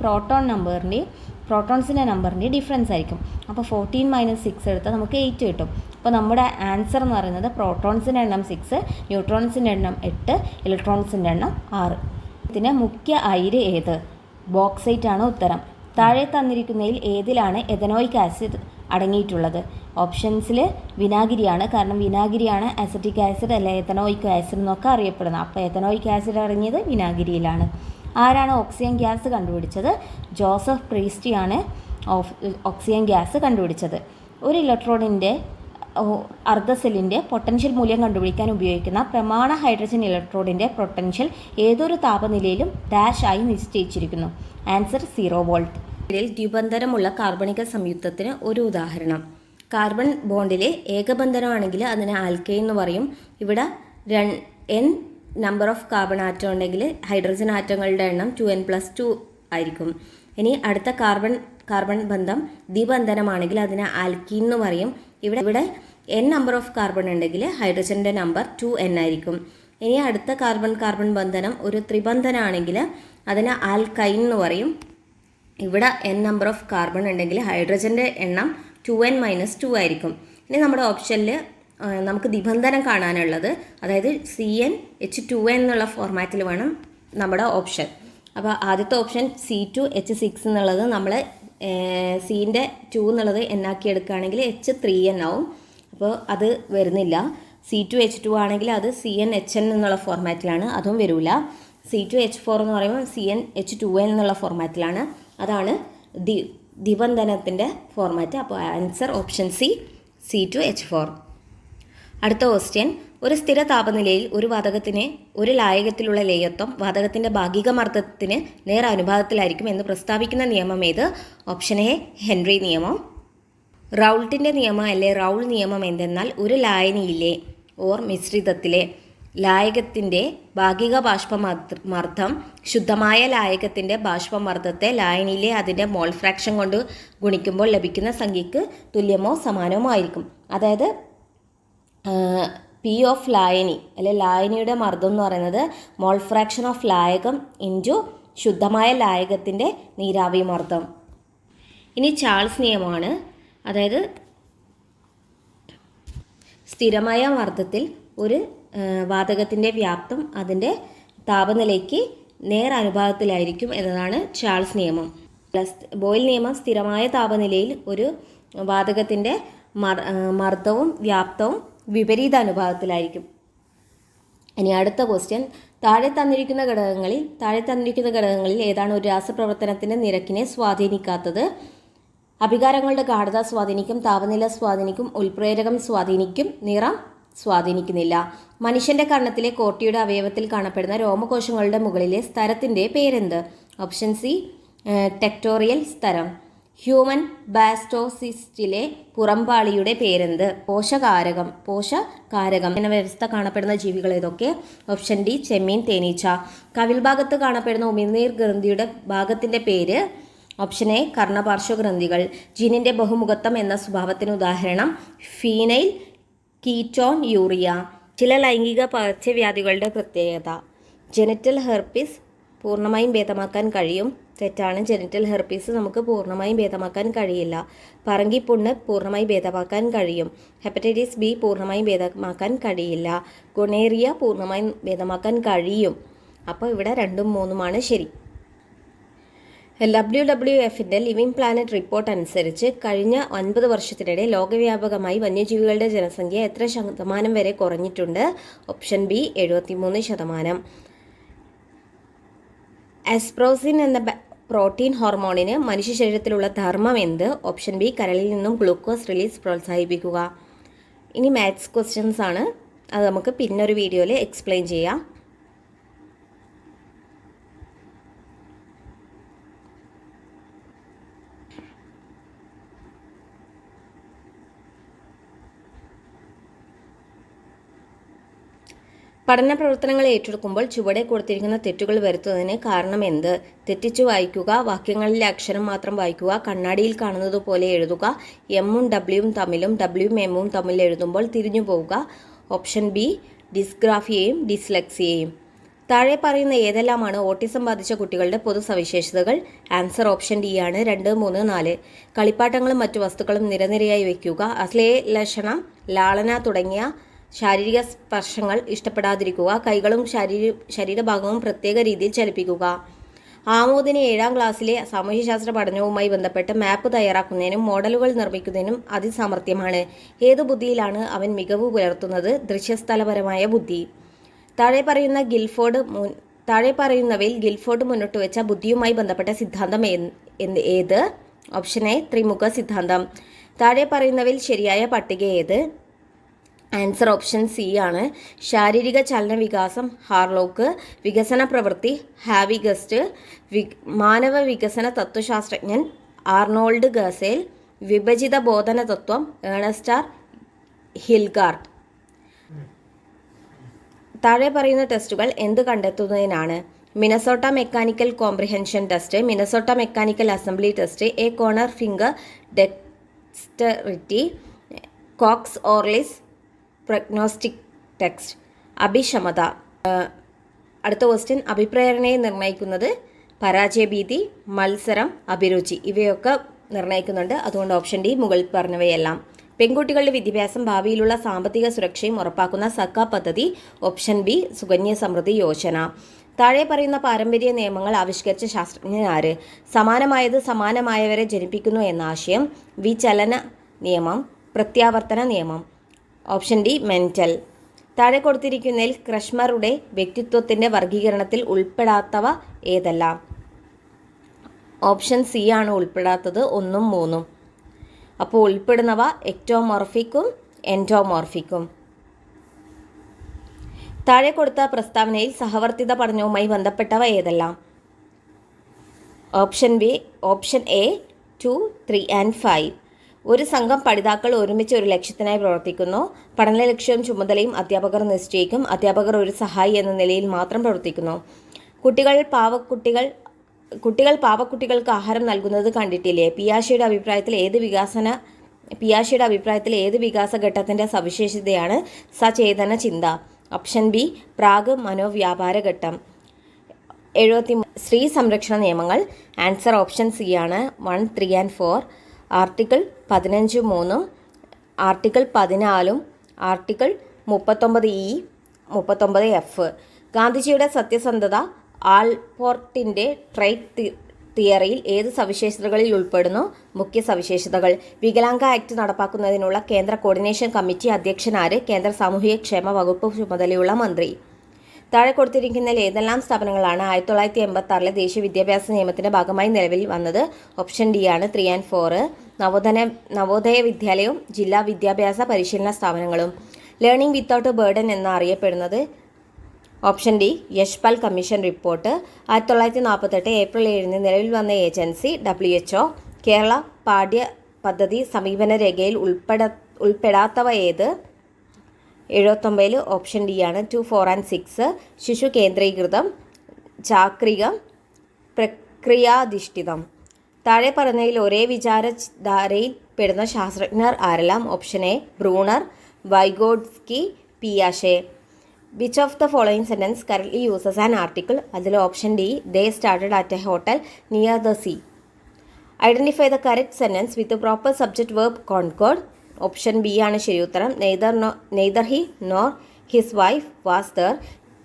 പ്രോട്ടോൺസിൻ്റെ നമ്പറിൻ്റെയും ഡിഫറൻസ് ആയിരിക്കും. അപ്പോൾ 14 - 6 എടുത്താൽ നമുക്ക് 8 കിട്ടും. അപ്പോൾ നമ്മുടെ ആൻസർ എന്ന് പറയുന്നത് പ്രോട്ടോൺസിൻ്റെ എണ്ണം 6, ന്യൂട്രോൺസിൻ്റെ എണ്ണം 8, ഇലക്ട്രോൺസിൻ്റെ എണ്ണം 6. ഇതിന് മുഖ്യ അയിര് ഏത്? ബോക്സൈറ്റ് ആണ് ഉത്തരം. താഴെ തന്നിരിക്കുന്നതിൽ ഏതിലാണ് എഥനോയിക് ആസിഡ് അടങ്ങിയിട്ടുള്ളത്? ഓപ്ഷൻസിൽ വിനാഗിരിയാണ്. കാരണം വിനാഗിരിയാണ് അസറ്റിക് ആസിഡ് അല്ലെ എഥനോയിക് ആസിഡ് എന്നൊക്കെ അറിയപ്പെടുന്നത്. അപ്പോൾ എഥനോയിക് ആസിഡ് അടങ്ങിയത് വിനാഗിരിയിലാണ്. ആരാണ് ഓക്സിജൻ ഗ്യാസ് കണ്ടുപിടിച്ചത്? ജോസഫ് പ്രീസ്റ്റിയാണ് ഓക്സിജൻ ഗ്യാസ് കണ്ടുപിടിച്ചത്. ഒരു ഇലക്ട്രോണിൻ്റെ അർദ്ധസെല്ലിൻ്റെ പൊട്ടൻഷ്യൽ മൂല്യം കണ്ടുപിടിക്കാൻ ഉപയോഗിക്കുന്ന പ്രമാണ ഹൈഡ്രജൻ ഇലക്ട്രോഡിൻ്റെ പൊട്ടൻഷ്യൽ ഏതൊരു താപനിലയിലും ഡാഷ് ആയി നിശ്ചയിച്ചിരിക്കുന്നു? Answer 0 volt. ഇതിൽ ദ്വിബന്ധനമുള്ള കാർബണിക സംയുക്തത്തിന് ഒരു ഉദാഹരണം. കാർബൺ ബോണ്ടിലെ ഏകബന്ധനമാണെങ്കിൽ അതിനെ ആൽക്കൈൻ എന്ന് പറയും. ഇവിടെ n number of carbon atom ഉണ്ടെങ്കിൽ ഹൈഡ്രജൻ ആറ്റങ്ങളുടെ എണ്ണം 2n+2 ആയിരിക്കും. ഇനി അടുത്ത കാർബൺ ബന്ധം ദ്വിബന്ധനമാണെങ്കിൽ അതിനെ ആൽക്കീൻ എന്ന് പറയും. ഇവിടെ n നമ്പർ ഓഫ് കാർബൺ ഉണ്ടെങ്കിൽ ഹൈഡ്രജൻ്റെ നമ്പർ 2n ആയിരിക്കും. ഇനി അടുത്ത കാർബൺ ബന്ധനം ഒരു ത്രിബന്ധനമാണെങ്കിൽ അതിനെ ആൽക്കൈൻ എന്ന് പറയും. ഇവിടെ n നമ്പർ ഓഫ് കാർബൺ ഉണ്ടെങ്കിൽ ഹൈഡ്രജൻ്റെ എണ്ണം 2n-2 ആയിരിക്കും. ഇനി നമ്മുടെ ഓപ്ഷനിൽ നമുക്ക് നിബന്ധനം കാണാനുള്ളത്, അതായത് CnH2n എന്നുള്ള ഫോർമാറ്റിൽ വേണം നമ്മുടെ ഓപ്ഷൻ. അപ്പോൾ ആദ്യത്തെ ഓപ്ഷൻ C2H6 എന്നുള്ളത് നമ്മൾ സീൻ്റെ 2 എന്നുള്ളത് എന്നാക്കി എടുക്കുകയാണെങ്കിൽ H3n ആവും. അപ്പോൾ അത് വരുന്നില്ല. C2H2 ആണെങ്കിൽ അത് CnHn എന്നുള്ള ഫോർമാറ്റിലാണ്, അതും വരില്ല. C2H4 എന്ന് പറയുമ്പോൾ CnH2n എന്നുള്ള ഫോർമാറ്റിലാണ്, അതാണ് ദ്വിബന്ധനത്തിൻ്റെ ഫോർമാറ്റ്. അപ്പോൾ ആൻസർ ഓപ്ഷൻ സി, C2H4. അടുത്ത ക്വസ്റ്റ്യൻ, ഒരു സ്ഥിര താപനിലയിൽ ഒരു വാതകത്തിന് ഒരു ലായകത്തിലുള്ള ലേയത്വം വാതകത്തിൻ്റെ ഭാഗിക മർദ്ദത്തിന് നേർ അനുപാതത്തിലായിരിക്കും എന്ന് പ്രസ്താവിക്കുന്ന നിയമം ഏത്? ഓപ്ഷൻ എ ഹെൻറി നിയമം. റൗൾട്ടിൻ്റെ നിയമം അല്ലെ റൗൾ നിയമം എന്തെന്നാൽ ഒരു ലായനിയിലെ ഓർ മിശ്രിതത്തിലെ ലായകത്തിൻ്റെ ഭാഗിക ബാഷ്പമർദ്ദം ശുദ്ധമായ ലായകത്തിൻ്റെ ബാഷ്പമർദ്ദത്തെ ലായനിയിലെ അതിൻ്റെ മോൾ ഫ്രാക്ഷൻ കൊണ്ട് ഗുണിക്കുമ്പോൾ ലഭിക്കുന്ന സംഖ്യയ്ക്ക് തുല്യമോ സമാനമോ ആയിരിക്കും. അതായത് പി ഓഫ് ലായനി അല്ലെ ലായനിയുടെ മർദ്ദം എന്ന് പറയുന്നത് മോൾ ഫ്രാക്ഷൻ ഓഫ് ലായകം ഇൻറ്റു ശുദ്ധമായ ലായകത്തിൻ്റെ നീരാവി മർദ്ദം. ഇനി ചാൾസ് നിയമമാണ്. അതായത് സ്ഥിരമായ മർദ്ദത്തിൽ ഒരു വാതകത്തിൻ്റെ വ്യാപ്തം അതിൻ്റെ താപനിലയ്ക്ക് നേർ അനുപാതത്തിലായിരിക്കും എന്നതാണ് ചാൾസ് നിയമം. ബോയിൽ നിയമം സ്ഥിരമായ താപനിലയിൽ ഒരു വാതകത്തിൻ്റെ മർദ്ദവും വ്യാപ്തവും വിപരീത അനുപാതത്തിലായിരിക്കും. ഇനി അടുത്ത ക്വസ്റ്റ്യൻ, താഴെ തന്നിരിക്കുന്ന ഘടകങ്ങളിൽ ഏതാണ് ഒരു രാസപ്രവർത്തനത്തിൻ്റെ നിരക്കിനെ സ്വാധീനിക്കാത്തത്? അഭികാരങ്ങളുടെ ഗാഢത സ്വാധീനിക്കും, താപനില സ്വാധീനിക്കും, ഉൽപ്രേരകം സ്വാധീനിക്കും, നിറം സ്വാധീനിക്കുന്നില്ല. മനുഷ്യൻ്റെ കർണത്തിലെ കോർട്ടിയുടെ അവയവത്തിൽ കാണപ്പെടുന്ന രോമകോശങ്ങളുടെ മുകളിലെ സ്തരത്തിൻ്റെ പേരെന്ത്? ഓപ്ഷൻ സി ടെക്ടോറിയൽ സ്തരം. ഹ്യൂമൻ ബാസ്റ്റോസിസ്റ്റിലെ പുറംപാളിയുടെ പേരെന്ത്? പോഷകാരകം എന്ന വ്യവസ്ഥ കാണപ്പെടുന്ന ജീവികൾ ഏതൊക്കെ? ഓപ്ഷൻ ഡി ചെമ്മീൻ, തേനീച്ച. കവിൾഭാഗത്ത് കാണപ്പെടുന്ന ഉമിനീർ ഗ്രന്ഥിയുടെ ഭാഗത്തിൻ്റെ പേര്? Option A കർണപാർശ്വഗ്രന്ഥികൾ. ജീനിൻ്റെ ബഹുമുഖത്വം എന്ന സ്വഭാവത്തിന് ഉദാഹരണം ഫീനൈൽ കീറ്റോൺ യൂറിയ. ചില ലൈംഗിക പകർച്ചവ്യാധികളുടെ പ്രത്യേകത. ജെനിറ്റൽ ഹെർപ്പിസ് പൂർണ്ണമായും ഭേദമാക്കാൻ കഴിയും. തെറ്റാണ്. ജെനിറ്റൽ ഹെർപ്പീസ് നമുക്ക് പൂർണ്ണമായും ഭേദമാക്കാൻ കഴിയില്ല. പറങ്കിപ്പുണ്ണ് പൂർണ്ണമായും ഭേദമാക്കാൻ കഴിയും. ഹെപ്പറ്റൈറ്റിസ് ബി പൂർണ്ണമായും ഭേദമാക്കാൻ കഴിയില്ല. ഗൊണേറിയ പൂർണ്ണമായും ഭേദമാക്കാൻ കഴിയും. അപ്പോൾ ഇവിടെ 2ഉം 3ഉമാണ് ശരി. WWFൻ്റെ ലിവിംഗ് പ്ലാനറ്റ് റിപ്പോർട്ട് അനുസരിച്ച് കഴിഞ്ഞ 9 വർഷത്തിനിടെ ലോകവ്യാപകമായി വന്യജീവികളുടെ ജനസംഖ്യ എത്ര ശതമാനം വരെ കുറഞ്ഞിട്ടുണ്ട്? Option B 73%. ആസ്പ്രോസിൻ എന്ന പ്രോട്ടീൻ ഹോർമോണിന് മനുഷ്യ ശരീരത്തിലുള്ള ധർമ്മം എന്ത്? ഓപ്ഷൻ ബി കരളിൽ നിന്നും ഗ്ലൂക്കോസ് റിലീസ് പ്രോത്സാഹിപ്പിക്കുക. ഇനി മാത്സ് ക്വസ്റ്റ്യൻസ് ആണ്. അത് നമുക്ക് പിന്നൊരു വീഡിയോയിൽ എക്സ്പ്ലെയിൻ ചെയ്യാം. പഠന പ്രവർത്തനങ്ങൾ ഏറ്റെടുക്കുമ്പോൾ ചുവടെ കൊടുത്തിരിക്കുന്ന തെറ്റുകൾ വരുത്തുന്നതിന് കാരണം എന്ത്? തെറ്റിച്ചു വായിക്കുക, വാക്യങ്ങളിലെ അക്ഷരം മാത്രം വായിക്കുക, കണ്ണാടിയിൽ കാണുന്നത് പോലെ എഴുതുക, എമ്മും ഡബ്ല്യുവും തമ്മിലും ഡബ്ല്യുവും എമ്മും തമ്മിൽ എഴുതുമ്പോൾ തിരിഞ്ഞു പോവുക. ഓപ്ഷൻ ബി ഡിസ്ഗ്രാഫിയയും ഡിസ്ലെക്സിയയും. താഴെ പറയുന്ന ഏതെല്ലാമാണ് ഓട്ടിസം ബാധിച്ച കുട്ടികളുടെ പൊതു സവിശേഷതകൾ? ആൻസർ ഓപ്ഷൻ ഡി ആണ് 2, 3, 4. കളിപ്പാട്ടങ്ങളും മറ്റു വസ്തുക്കളും നിരനിരയായി വയ്ക്കുക, അശ്ലേഷണം, ലാളന തുടങ്ങിയ ശാരീരിക സ്പർശങ്ങൾ ഇഷ്ടപ്പെടാതിരിക്കുക, കൈകളും ശരീരഭാഗവും പ്രത്യേക രീതിയിൽ ചലിപ്പിക്കുക. ആമോദിന് 7ാം ക്ലാസ്സിലെ സാമൂഹ്യശാസ്ത്ര പഠനവുമായി ബന്ധപ്പെട്ട് മാപ്പ് തയ്യാറാക്കുന്നതിനും മോഡലുകൾ നിർമ്മിക്കുന്നതിനും അതിസാമർഥ്യമാണ്. ഏതു ബുദ്ധിയിലാണ് അവൻ മികവ് പുലർത്തുന്നത്? ദൃശ്യസ്ഥലപരമായ ബുദ്ധി. താഴെ പറയുന്നവയിൽ ഗിൽഫോർഡ് മുന്നോട്ട് വെച്ച ബുദ്ധിയുമായി ബന്ധപ്പെട്ട സിദ്ധാന്തം ഏത്? ഓപ്ഷൻ എ ത്രിമുഖ സിദ്ധാന്തം. താഴെ പറയുന്നവയിൽ ശരിയായ പട്ടിക ഏത്? ആൻസർ ഓപ്ഷൻ സി ആണ്. ശാരീരിക ചലന വികാസം ഹാർലോക്ക്, വികസന പ്രവൃത്തി ഹാവിഗസ്റ്റ്, മാനവ വികസന തത്വശാസ്ത്രജ്ഞൻ ആർണോൾഡ് ഗസേൽ, വിഭജിത ബോധന തത്വം ഏണസ്റ്റാർ ഹിൽഗാർഡ്. താഴെ പറയുന്ന ടെസ്റ്റുകൾ എന്ത് കണ്ടെത്തുന്നതിനാണ്? Minnesota mechanical comprehension test, Minnesota mechanical assembly test, O'Connor finger dexterity, Cox Orleans prognostic test. അഭിക്ഷമത. അടുത്ത ക്വസ്റ്റ്യൻ, അഭിപ്രേരണയെ നിർണ്ണയിക്കുന്നത് പരാജയഭീതി, മത്സരം, അഭിരുചി ഇവയൊക്കെ നിർണ്ണയിക്കുന്നുണ്ട്. അതുകൊണ്ട് ഓപ്ഷൻ ഡി മുകളിൽ പറഞ്ഞവയെല്ലാം. പെൺകുട്ടികളുടെ വിദ്യാഭ്യാസം ഭാവിയിലുള്ള സാമ്പത്തിക സുരക്ഷയും ഉറപ്പാക്കുന്ന സർക്കാർ പദ്ധതി? Option B Sukanya Samriddhi Yojana. താഴെ പറയുന്ന പാരമ്പര്യ നിയമങ്ങൾ ആവിഷ്കരിച്ച ശാസ്ത്രജ്ഞൻ ആര്? സമാനമായത് സമാനമായവരെ ജനിപ്പിക്കുന്നു എന്ന ആശയം. വിചലന നിയമം, പ്രത്യാവർത്തന നിയമം. Option D mental. താഴെ കൊടുത്തിരിക്കുന്നതിൽ ക്രഷ്മറുടെ വ്യക്തിത്വത്തിൻ്റെ വർഗീകരണത്തിൽ ഉൾപ്പെടാത്തവ ഏതെല്ലാം? ഓപ്ഷൻ സി ആണ് ഉൾപ്പെടാത്തത് 1ഉം 3ഉം. അപ്പോൾ ഉൾപ്പെടുന്നവ എക്ടോമോർഫിക്കും എൻഡോമോർഫിക്കും. താഴെ കൊടുത്ത പ്രസ്താവനയിൽ സഹവർത്തിത പഠനവുമായി ബന്ധപ്പെട്ടവ ഏതെല്ലാം? Option A 2, 3 and 5. ഒരു സംഘം പഠിതാക്കൾ ഒരുമിച്ച് ഒരു ലക്ഷ്യത്തിനായി പ്രവർത്തിക്കുന്നു. പഠന ലക്ഷ്യവും ചുമതലയും അധ്യാപകർ നിശ്ചയിക്കും. അധ്യാപകർ ഒരു സഹായി എന്ന നിലയിൽ മാത്രം പ്രവർത്തിക്കുന്നു. കുട്ടികൾ പാവക്കുട്ടികൾക്ക് ആഹാരം നൽകുന്നത് കണ്ടിട്ടില്ലേ? പിയാഷെയുടെ അഭിപ്രായത്തിൽ ഏത് വികാസഘട്ടത്തിൻ്റെ സവിശേഷതയാണ് സചേതന ചിന്ത? ഓപ്ഷൻ ബി പ്രാഗ് മനോവ്യാപാര ഘട്ടം. 70 സ്ത്രീ സംരക്ഷണ നിയമങ്ങൾ. ആൻസർ ഓപ്ഷൻ സി ആണ് 1, 3 and 4. Article 15(3), article 14, article 39(e), 39(f). ഗാന്ധിജിയുടെ സത്യസന്ധത ആൾപോർട്ടിൻ്റെ ട്രേഡ് തിയറിയിൽ ഏത് സവിശേഷതകളിൽ ഉൾപ്പെടുന്നു? മുഖ്യ സവിശേഷതകൾ. വികലാംഗ ആക്ട് നടപ്പാക്കുന്നതിനുള്ള കേന്ദ്ര കോർഡിനേഷൻ കമ്മിറ്റി അധ്യക്ഷനാര്? കേന്ദ്ര സാമൂഹിക ക്ഷേമ വകുപ്പ് ചുമതലയുള്ള മന്ത്രി. താഴെ കൊടുത്തിരിക്കുന്നതിൽ ഏതെല്ലാം സ്ഥാപനങ്ങളാണ് 1986 ദേശീയ വിദ്യാഭ്യാസ നിയമത്തിൻ്റെ ഭാഗമായി നിലവിൽ വന്നത്? ഓപ്ഷൻ ഡി ആണ് 3 and 4. നവോദയ വിദ്യാലയവും ജില്ലാ വിദ്യാഭ്യാസ പരിശീലന സ്ഥാപനങ്ങളും. ലേണിംഗ് വിത്തൗട്ട് ബേർഡൻ എന്നറിയപ്പെടുന്നത്? Option D Yashpal commission report. 1948 April 7 നിലവിൽ വന്ന ഏജൻസി WHO. കേരള പാഠ്യ പദ്ധതി സമീപന രേഖയിൽ ഉൾപ്പെടാത്തവ ഏത്? 79 ഓപ്ഷൻ ഡി ആണ് 2, 4 and 6. ശിശു കേന്ദ്രീകൃതം, ചാക്രികം, പ്രക്രിയാധിഷ്ഠിതം. താഴെ പറഞ്ഞതിൽ ഒരേ വിചാരധാരയിൽ പെടുന്ന ശാസ്ത്രജ്ഞർ ആരെല്ലാം? ഓപ്ഷൻ എ ബ്രൂണർ, വൈഗോഡ്സ്കി, പിയാഷെ. Which of the following sentence currently uses an article? അതിൽ option D they started at a hotel near the sea. Identify the correct sentence with proper subject verb concord. Option B ആണ് ശരി ഉത്തരം. Neither he nor his wife was there.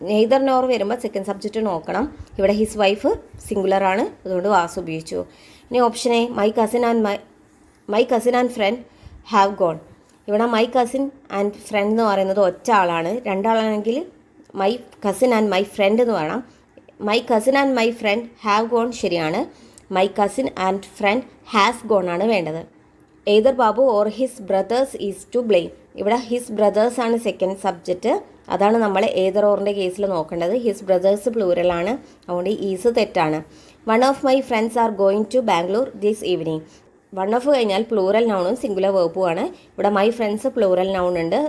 Neither nor വരുമ്പോൾ second subject നോക്കണം. ഇവിടെ his wife singular ആണ്, അതുകൊണ്ട് was ഉപയോഗിച്ചു. ഇനി option A my cousin and friend have gone. ഇവിടെ മൈ കസിൻ ആൻഡ് ഫ്രണ്ട് എന്ന് പറയുന്നത് ഒറ്റ ആളാണ്. രണ്ടാളാണെങ്കിൽ my cousin and my friend എന്ന് വേണം. My cousin and my friend have gone ശരിയാണ്. My cousin and friend has gone ആണ് വേണ്ടത്. Either Babu or his brothers is to blame. ഇവിടെ ഹിസ് ബ്രദേഴ്സ് ആണ് സെക്കൻഡ് സബ്ജക്റ്റ്. അതാണ് നമ്മൾ ഏതർ ഓറിൻ്റെ കേസിൽ നോക്കേണ്ടത്. ഹിസ് ബ്രദേഴ്സ് പ്ലൂറലാണ്, അതുകൊണ്ട് ഈസ് തെറ്റാണ്. 1 of my friends are going to Bangalore this evening. 1 of കഴിഞ്ഞാൽ പ്ലൂറൽ നൗണും സിംഗുലർ വേർബും ആണ്. ഇവിടെ മൈ ഫ്രണ്ട്സ് പ്ലൂറൽ നൗൺ ഉണ്ട്,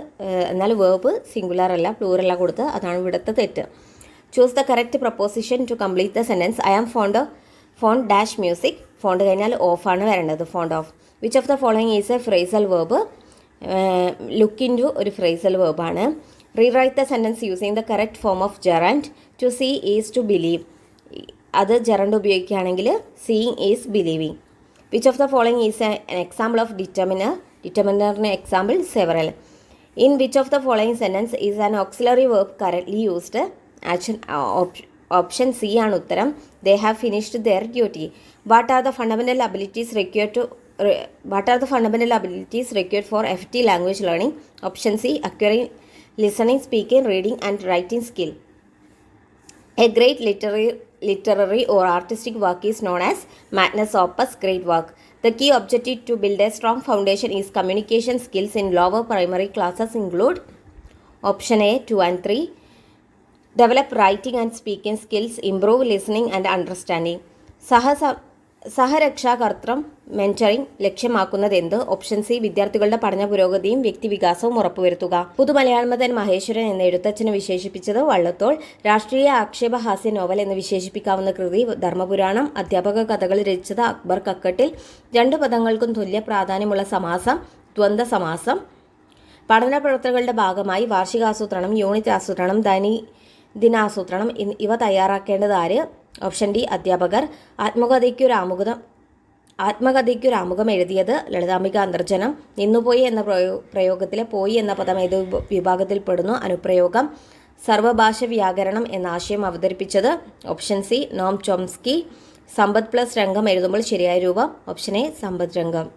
എന്നാൽ വേർബ് സിംഗുലർ അല്ല, പ്ലൂറലാണ് കൊടുത്ത്. അതാണ് ഇവിടുത്തെ തെറ്റ്. Choose the correct preposition to complete the sentence. I am fond dash music. Fond കഴിഞ്ഞാൽ ഓഫ് ആണ് വരേണ്ടത്, fond of. Which of the following is a phrasal verb? Look into ഒരു ഫ്രേസൽ വേർബാണ്. Rewrite the sentence using the correct form of gerund. To see is to believe. അത് gerund ഉപയോഗിക്കുകയാണെങ്കിൽ seeing is believing. Which of the following is an example of determiner? ഡിറ്റർമിനറിന് example several. In which of the following sentence is an auxiliary verb currently used? Action option C ആണ് ഉത്തരം. They have finished their duty. What are the fundamental abilities required for FT language learning? Option C acquiring listening, speaking, reading and writing skill. A great literary or artistic work is known as magnus opus, great work. The key objective to build a strong foundation is communication skills in lower primary classes include? Option A 2 and 3. Develop writing and speaking skills, improve listening and understanding. സഹരക്ഷാകർത്തൃം mentoring ലക്ഷ്യമാക്കുന്നത് എന്ത്? Option C വിദ്യാർത്ഥികളുടെ പഠന പുരോഗതിയും വ്യക്തിവികാസവും ഉറപ്പുവരുത്തുക. പുതുമലയാളമതൻ മഹേശ്വരൻ എന്ന എഴുത്തച്ഛനെ വിശേഷിപ്പിച്ചത് വള്ളത്തോൾ. രാഷ്ട്രീയ ആക്ഷേപഹാസ്യ നോവൽ എന്ന് വിശേഷിപ്പിക്കാവുന്ന കൃതി ധർമ്മപുരാണം. അധ്യാപക കഥകൾ രചിച്ചത് അക്ബർ കക്കട്ടിൽ. 2 പദങ്ങൾക്കും തുല്യ പ്രാധാന്യമുള്ള സമാസം ദ്വന്ദ്വ സമാസം. പഠന പ്രവർത്തനങ്ങളുടെ ഭാഗമായി വാർഷികാസൂത്രണം, യൂണിറ്റ് ആസൂത്രണം, ദിനാസൂത്രണം ഇവ തയ്യാറാക്കേണ്ടത് ആര്? ഓപ്ഷൻ ഡി അധ്യാപകർ. ആത്മകഥയ്ക്കൊരാമുഖം എഴുതിയത് ലളിതാംബിക അന്തർജനം. നിന്നുപോയി എന്ന പ്രയോഗത്തിലെ പോയി എന്ന പദം ഏത് വിഭാഗത്തിൽപ്പെടുന്നു? അനുപ്രയോഗം. സർവഭാഷ വ്യാകരണം എന്ന ആശയം അവതരിപ്പിച്ചത്? Option C Noam Chomsky. സമ്പത്ത് പ്ലസ് രംഗം എഴുതുമ്പോൾ ശരിയായ രൂപം? ഓപ്ഷൻ എ സമ്പദ് രംഗം.